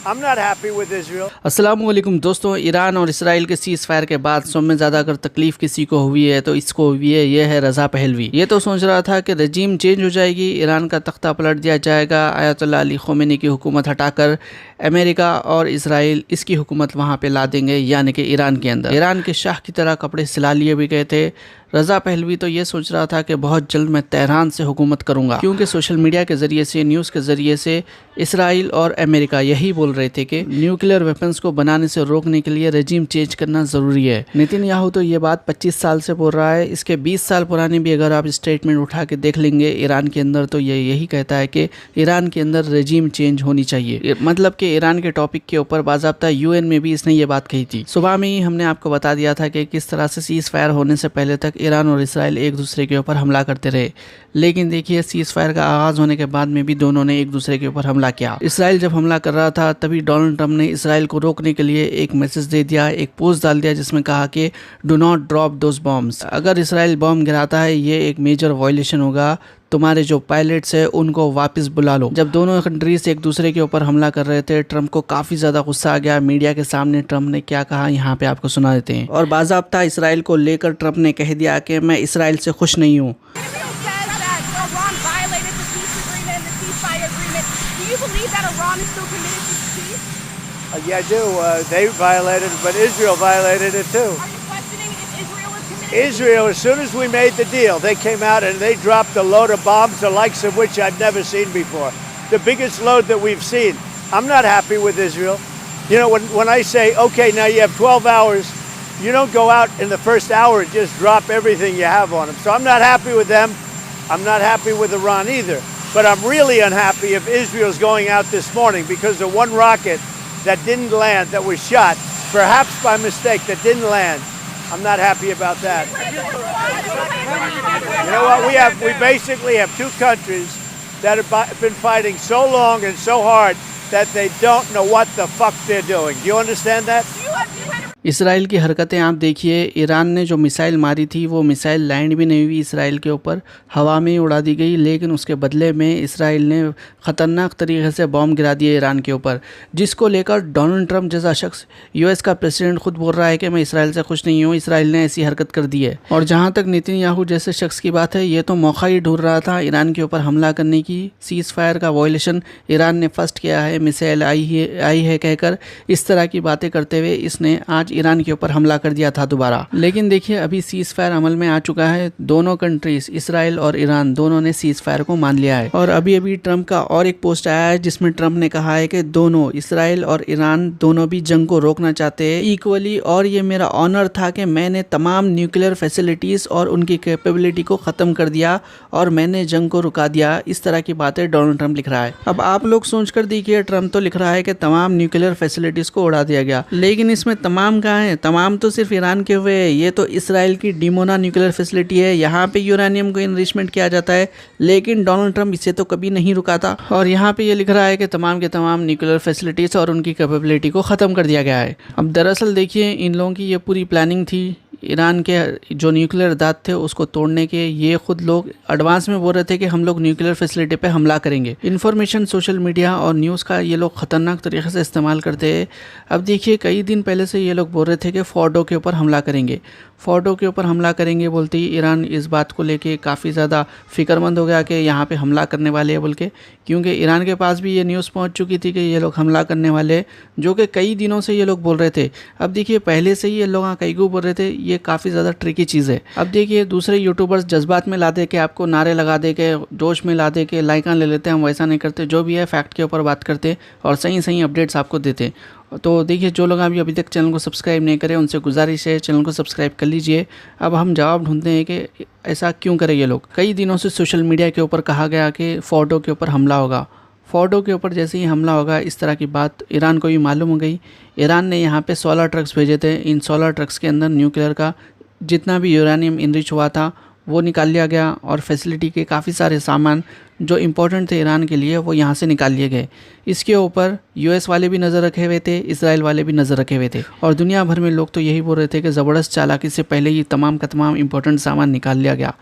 I'm not happy with Israel. अस्सलाम वालेकुम दोस्तों, ईरान और इसराइल के सीज़ फायर के बाद सब में ज़्यादा अगर तकलीफ़ किसी को हुई है तो इसको हुई है। ये है रज़ा पहलवी। ये तो सोच रहा था कि रजीम चेंज हो जाएगी, ईरान का तख्ता पलट दिया जाएगा, आयतुल्लाह अली ख़ोमेनी की हुकूमत हटाकर अमेरिका और इसराइल इसकी हुकूमत वहाँ पे ला देंगे, यानी कि ईरान के अंदर। ईरान के शाह की तरह कपड़े सिला लिए भी गए थे। रज़ा पहलवी तो ये सोच रहा था कि बहुत जल्द मैं तेहरान से हुकूमत करूँगा, क्योंकि सोशल मीडिया के ज़रिए से, न्यूज़ के ज़रिए से इसराइल और अमेरिका यही बोल रहे थे कि न्यूक्लियर वेपन्स को बनाने से रोकने के लिए रजीम चेंज करना ज़रूरी है। नेतन्याहू तो ये बात 25 साल से बोल रहा है। इसके 20 साल पुराने भी अगर आप स्टेटमेंट उठा के देख लेंगे ईरान के अंदर, तो ये यही कहता है कि ईरान के अंदर रजीम चेंज होनी चाहिए। मतलब कि ईरान के टॉपिक के ऊपर बाज़ाब्ता UN में भी इसने ये बात कही थी। सुबह में ही हमने आपको बता दिया था कि किस तरह से सीज़ फायर होने से पहले तक ईरान और इसराइल एक दूसरे के ऊपर हमला करते रहे, लेकिन देखिए सीज़ फायर का आगाज़ होने के बाद में भी दोनों ने एक दूसरे के ऊपर हमला किया। इसराइल जब हमला कर रहा था तभी डोनाल्ड ट्रंप ने इसराइल को रोकने के लिए एक मैसेज दे दिया, एक पोस्ट डाल दिया जिसमें कहा कि do not drop those bombs. अगर इसराइल बॉम्ब गिराता है ये एक मेजर वायलेशन होगा, तुम्हारे जो पायलट्स है उनको वापस बुला लो। जब दोनों कंट्रीज एक दूसरे के ऊपर हमला कर रहे थे, ट्रंप को काफ़ी ज़्यादा गुस्सा आ गया। मीडिया के सामने ट्रंप ने क्या कहा यहाँ पे आपको सुना देते हैं। और बाज़ाब्ता इसराइल को लेकर ट्रंप ने कह दिया कि मैं इसराइल से खुश नहीं हूँ। Yeah, I do. They violated, but Israel violated it too. Israel, as soon as we made the deal, they came out and they dropped a load of bombs, the likes of which I've never seen before. The biggest load that we've seen. I'm not happy with Israel. You know, when I say, okay, now you have 12 hours, you don't go out in the first hour and just drop everything you have on them. So I'm not happy with them. I'm not happy with Iran either. But I'm really unhappy if Israel's going out this morning because the one rocket that didn't land, that was shot, perhaps by mistake, that didn't land. I'm not happy about that. You know what? We basically have two countries that have been fighting so long and so hard that they don't know what the fuck they're doing. Do you understand that? Israel की हरकतें आप देखिए। Iran ने जो missile मारी थी वो missile land भी नहीं हुई इसराइल के ऊपर, हवा में उड़ा दी गई, लेकिन उसके बदले में इसराइल ने ख़तरनाक तरीके से बॉम्ब गिरा दिए ईरान के ऊपर, जिसको लेकर डोनाल्ड ट्रंप जैसा शख्स, US का प्रेसिडेंट, खुद बोल रहा है कि मैं इसराइल से खुश नहीं हूँ, इसराइल ने ऐसी हरकत कर दी है। और जहाँ तक नेतन्याहू जैसे शख्स की बात है, ये तो मौका ही ढूंढ रहा था ईरान के ऊपर हमला करने की। सीज़ फायर का वायलेशन ईरान ने फर्स्ट किया है, मिसाइल आई है कहकर इस तरह की बातें करते हुए इसने आज ईरान के ऊपर हमला कर दिया था दोबारा। लेकिन देखिए अभी सीज़ फायर अमल में आ चुका है। दोनों कंट्रीज, इसराइल और ईरान, दोनों ने सीज़ फायर को मान लिया है। और अभी अभी ट्रंप का और एक पोस्ट आया है जिसमें ट्रंप ने कहा है कि दोनों, इसराइल और ईरान, दोनों भी जंग को रोकना चाहते हैं इक्वली, और ये मेरा ऑनर था कि मैंने तमाम न्यूक्लियर फैसिलिटीज़ और उनकी कैपेबिलिटी को ख़त्म कर दिया और मैंने जंग को रुका दिया। इस तरह की बातें डोनाल्ड ट्रंप लिख रहा है। अब आप लोग सोच कर देखिए, ट्रंप तो लिख रहा है कि तमाम न्यूक्लियर फैसिलिटीज़ को उड़ा दिया गया, लेकिन इसमें तमाम कहाँ है? तमाम तो सिर्फ ईरान के हुए हैं। ये तो इसराइल की डिमोना न्यूक्लियर फैसिलिटी है, यहाँ पे यूरेनियम को इनरिचमेंट किया जाता है, लेकिन डोनाल्ड ट्रंप इसे तो कभी नहीं रुकाता। और यहाँ पे ये लिख रहा है कि तमाम के तमाम न्यूक्लियर फैसिलिटीज़ और उनकी कैपेबिलिटी को ख़त्म कर दिया गया है। अब दरअसल देखिए इन लोगों की ये पूरी प्लानिंग थी ईरान के जो न्यूक्लियर दांत थे उसको तोड़ने के। ये खुद लोग एडवांस में बोल रहे थे कि हम लोग न्यूक्लियर फैसिलिटी पे हमला करेंगे। इन्फॉर्मेशन, सोशल मीडिया और न्यूज़ का ये लोग ख़तरनाक तरीके से इस्तेमाल करते हैं। अब देखिए कई दिन पहले से ये लोग बोल रहे थे कि फोर्डो के ऊपर हमला करेंगे, फोर्डो के ऊपर हमला करेंगे बोलते ही ईरान इस बात को लेके काफ़ी ज़्यादा फ़िक्रमंद हो गया कि यहाँ पे हमला करने वाले हैं बोल के, क्योंकि ईरान के पास भी ये न्यूज़ पहुँच चुकी थी कि ये लोग हमला करने वाले, जो कि कई दिनों से ये लोग बोल रहे थे। अब देखिए पहले से ही ये लोग कई को बोल रहे थे, ये काफ़ी ज़्यादा ट्रिकी चीज़ है। अब देखिए दूसरे यूट्यूबर्स जज्बात में ला दे के, आपको नारे लगा दे के, जोश में ला दे के लाइकां ले लेते हैं। हम वैसा नहीं करते, जो भी है फैक्ट के ऊपर बात करते और सही अपडेट्स आपको देते। तो देखिए जो लोग अभी तक चैनल को सब्सक्राइब नहीं करें उनसे गुजारिश है चैनल को सब्सक्राइब कर लीजिए। अब हम जवाब ढूंढते हैं कि ऐसा क्यों करें ये लोग। कई दिनों से सोशल मीडिया के ऊपर कहा गया कि फोर्डो के ऊपर हमला होगा, फोर्डो के ऊपर जैसे ही हमला होगा, इस तरह की बात ईरान को भी मालूम हो गई। ईरान ने यहाँ पे 16 ट्रक्स भेजे थे। इन 16 ट्रक्स के अंदर न्यूक्लियर का जितना भी यूरेनियम इनरिच हुआ था वो निकाल लिया गया और फैसिलिटी के काफ़ी सारे सामान जो इम्पोर्टेंट थे ईरान के लिए वो यहाँ से निकाल लिए गए। इसके ऊपर यूएस वाले भी नज़र रखे हुए थे, इसराइल वाले भी नज़र रखे हुए थे और दुनिया भर में लोग तो यही बोल रहे थे कि ज़बरदस्त चालाकी से पहले ही तमाम का तमाम इम्पोर्टेंट सामान निकाल लिया गया।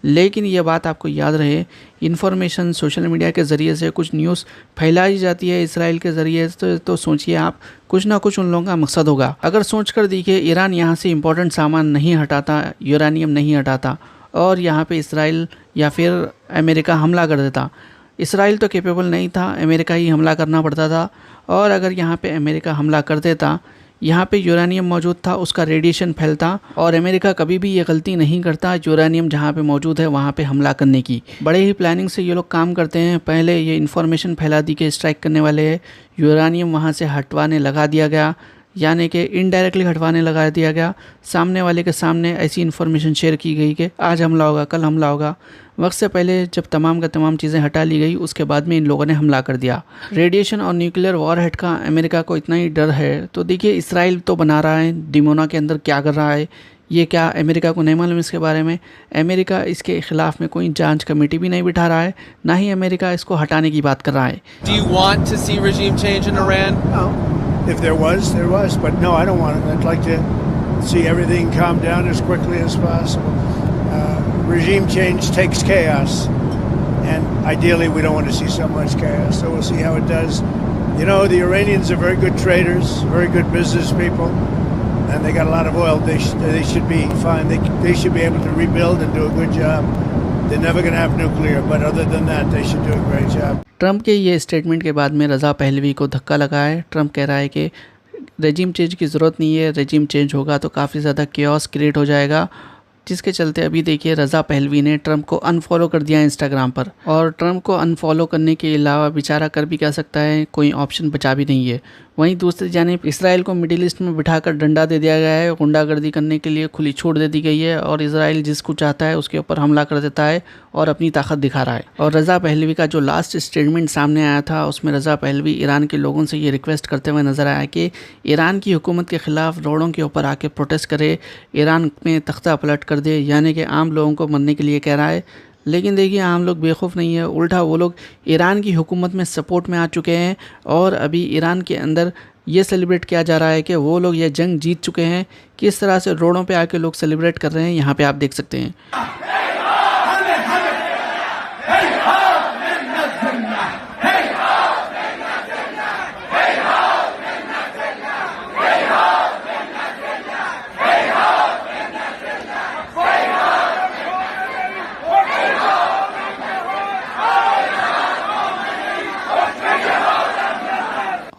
लेकिन ये बात आपको याद रहे, इन्फॉर्मेशन सोशल मीडिया के ज़रिए से कुछ न्यूज़ फैलाई जाती है इसराइल के ज़रिए से, तो सोचिए आप कुछ ना कुछ उन लोगों का मकसद होगा। अगर सोच कर देखिए ईरान यहाँ से इम्पोर्टेंट सामान नहीं हटाता, यूरेनियम नहीं हटाता और यहाँ पे इसराइल या फिर अमेरिका हमला कर देता, इसराइल तो कैपेबल नहीं था, अमेरिका ही हमला करना पड़ता था। और अगर यहाँ पे अमेरिका हमला कर देता, यहाँ पे यूरेनियम मौजूद था, उसका रेडिएशन फैलता और अमेरिका कभी भी ये गलती नहीं करता यूरेनियम जहाँ पे मौजूद है वहाँ पे हमला करने की। बड़े ही प्लानिंग से ये लोग काम करते हैं। पहले ये इन्फॉर्मेशन फैला दी कि स्ट्राइक करने वाले हैं, यूरेनियम वहाँ से हटवाने लगा दिया गया, यानी कि इनडायरेक्टली हटवाने लगा दिया गया। सामने वाले के सामने ऐसी इन्फॉर्मेशन शेयर की गई कि आज हमला होगा, कल हमला होगा। वक्त से पहले जब तमाम का तमाम चीज़ें हटा ली गई, उसके बाद में इन लोगों ने हमला कर दिया। रेडिएशन और न्यूक्लियर वॉरहेड का अमेरिका को इतना ही डर है, तो देखिए इसराइल तो बना रहा है, डिमोना के अंदर क्या कर रहा है ये क्या अमेरिका को नहीं मालूम इसके बारे में। अमेरिका इसके ख़िलाफ़ में कोई जांच कमेटी भी नहीं बिठा रहा है, ना ही अमेरिका इसको हटाने की बात कर रहा है। Do you want to see regime change in Iran? No. If there was, but no, I don't want it. I'd like to see everything calm down as quickly as possible. Regime change takes chaos, and ideally we don't want to see so much chaos, so we'll see how it does. You know, the Iranians are very good traders, very good business people, and they got a lot of oil. They should be fine. They should be able to rebuild and do a good job. They're never going to have nuclear, but other than that, they should do a great job. Trump के ये statement के बाद में रज़ा Pahlavi को धक्का लगा है। Trump कह रहा है कि रेजिम चेंज की ज़रूरत नहीं है, रेजिम चेंज होगा तो काफ़ी ज़्यादा केओस क्रिएट हो जाएगा, जिसके चलते अभी देखिए रज़ा पहलवी ने ट्रंप को अनफॉलो कर दिया इंस्टाग्राम पर। और ट्रंप को अनफॉलो करने के अलावा बेचारा कर भी क्या सकता है, कोई ऑप्शन बचा भी नहीं है। वहीं दूसरी जानिब इसराइल को मिडिल ईस्ट में बिठाकर डंडा दे दिया गया है, गुंडागर्दी करने के लिए खुली छूट दे दी गई है और इसराइल जिसको चाहता है उसके ऊपर हमला कर देता है और अपनी ताकत दिखा रहा है। और रज़ा पहलवी का जो लास्ट स्टेटमेंट सामने आया था, उसमें रज़ा पहलवी ईरान के लोगों से ये रिक्वेस्ट करते हुए नज़र आया कि ईरान की हुकूमत के ख़िलाफ़ रोडों के ऊपर आके प्रोटेस्ट करे, ईरान में तख्ता पलट कर दे, यानी कि आम लोगों को मरने के लिए कह रहा है। लेकिन देखिए आम लोग बेवकूफ़ नहीं है, उल्टा वो लोग ईरान की हुकूमत में सपोर्ट में आ चुके हैं और अभी ईरान के अंदर ये सेलिब्रेट किया जा रहा है कि वो लोग ये जंग जीत चुके हैं। किस तरह से रोडों पे आके लोग सेलिब्रेट कर रहे हैं, यहाँ पे आप देख सकते हैं।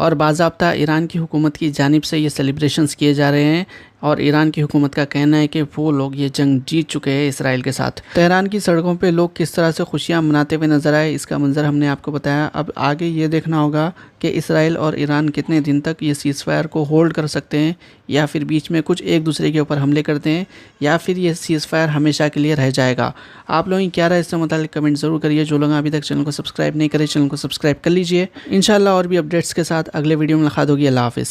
और बाज़ाब्ता ईरान की हुकूमत की जानिब से ये सेलिब्रेशंस किए जा रहे हैं और ईरान की हुकूमत का कहना है कि वो लोग ये जंग जीत चुके हैं इसराइल के साथ। तेहरान की सड़कों पे लोग किस तरह से खुशियां मनाते हुए नजर आए, इसका मंजर हमने आपको बताया। अब आगे ये देखना होगा कि इसराइल और ईरान कितने दिन तक ये सीज़फायर को होल्ड कर सकते हैं, या फिर बीच में कुछ एक दूसरे के ऊपर हमले करते हैं, या फिर ये सीज़फायर हमेशा के लिए रह जाएगा। आप लोगों की क्या राय इससे मुताल्लिक कमेंट ज़रूर करिए। जो लोग अभी तक चैनल को सब्सक्राइब नहीं करें, चैनल को सब्सक्राइब कर लीजिए। इंशाल्लाह और भी अपडेट्स के साथ अगले वीडियो में मुलाकात होगी। अल्लाह हाफ़िज़।